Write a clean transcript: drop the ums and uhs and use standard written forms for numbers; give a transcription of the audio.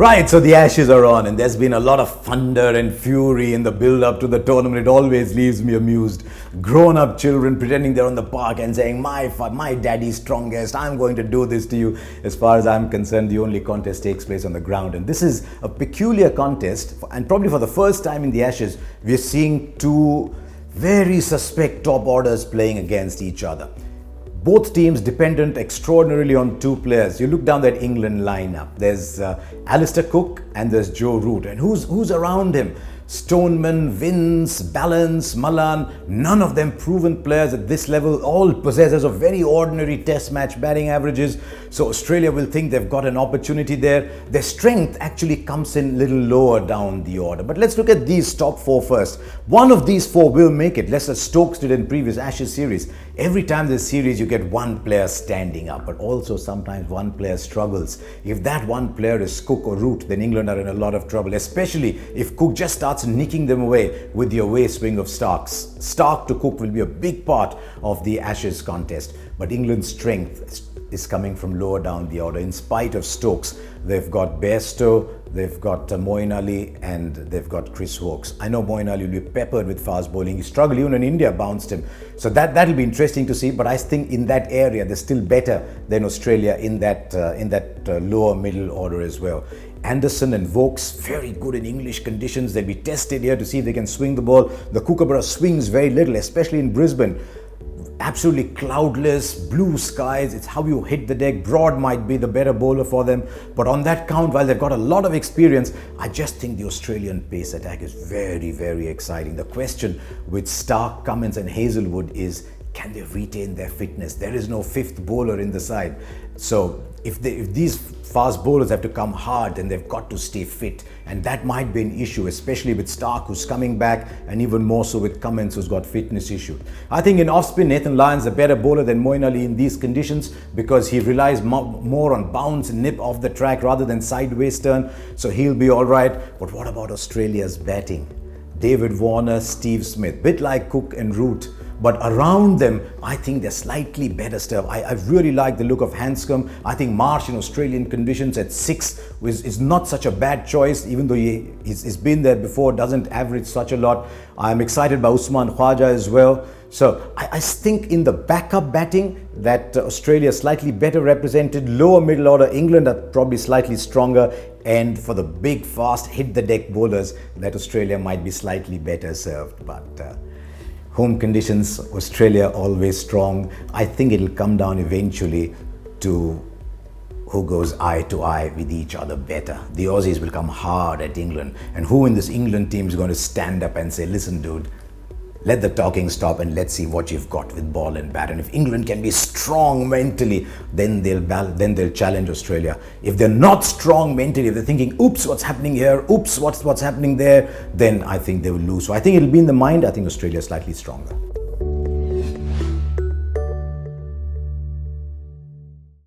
Right, so the Ashes are on, and there's been a lot of thunder and fury in the build-up to the tournament. It always leaves me amused. Grown-up children pretending they're on the park and saying, my daddy's strongest, I'm going to do this to you. As far as I'm concerned, the only contest takes place on the ground. And this is a peculiar contest, and probably for the first time in the Ashes, we're seeing two very suspect top orders playing against each other. Both teams dependent extraordinarily on two players. You look down that England lineup. There's Alistair Cook and there's Joe Root. And who's around him? Stoneman, Vince, Ballance, Malan, none of them proven players at this level, all possessors of very ordinary test match batting averages. So Australia will think they've got an opportunity there. Their strength actually comes in a little lower down the order. But let's look at these top four first. One of these four will make it, just as Stokes did in previous Ashes series. Every time there's series, you get one player standing up, but also sometimes one player struggles. If that one player is Cook or Root, then England are in a lot of trouble, especially if Cook just starts nicking them away with the away swing of Starks. Stark to Cook will be a big part of the Ashes contest, but England's strength is coming from lower down the order. In spite of Stokes, they've got Bairstow, they've got Moeen Ali, and they've got Chris Woakes. I know Moeen Ali will be peppered with fast bowling. He struggled, even in India bounced him. So that'll be interesting to see, but I think in that area, they're still better than Australia in that lower middle order as well. Anderson and Woakes, very good in English conditions. They'll be tested here to see if they can swing the ball. The Kookaburra swings very little, especially in Brisbane. Absolutely cloudless, blue skies. It's how you hit the deck. Broad might be the better bowler for them. But on that count, while they've got a lot of experience, I just think the Australian pace attack is very, very exciting. The question with Stark, Cummins and Hazelwood is, can they retain their fitness? There is no fifth bowler in the side. So if these fast bowlers have to come hard, then they've got to stay fit. And that might be an issue, especially with Stark, who's coming back, and even more so with Cummins, who's got fitness issues. I think in off-spin, Nathan Lyon's a better bowler than Moeen Ali in these conditions because he relies more on bounce and nip off the track rather than sideways turn. So he'll be all right. But what about Australia's batting? David Warner, Steve Smith, bit like Cook and Root. But around them, I think they're slightly better stuff. I really like the look of Hanscom. I think Marsh in Australian conditions at 6 is not such a bad choice, even though he's been there before, doesn't average such a lot. I'm excited by Usman Khwaja as well. So I think in the backup batting that Australia is slightly better represented. Lower middle order, England are probably slightly stronger. And for the big, fast, hit-the-deck bowlers, that Australia might be slightly better served. But home conditions, Australia always strong. I think it'll come down eventually to who goes eye to eye with each other better. The Aussies will come hard at England. And who in this England team is going to stand up and say, listen, dude, let the talking stop and let's see what you've got with ball and bat. And if England can be strong mentally, then they'll challenge Australia. If they're not strong mentally, if they're thinking, oops, what's happening here? Oops, what's happening there? Then I think they will lose. So I think it'll be in the mind. I think Australia is slightly stronger.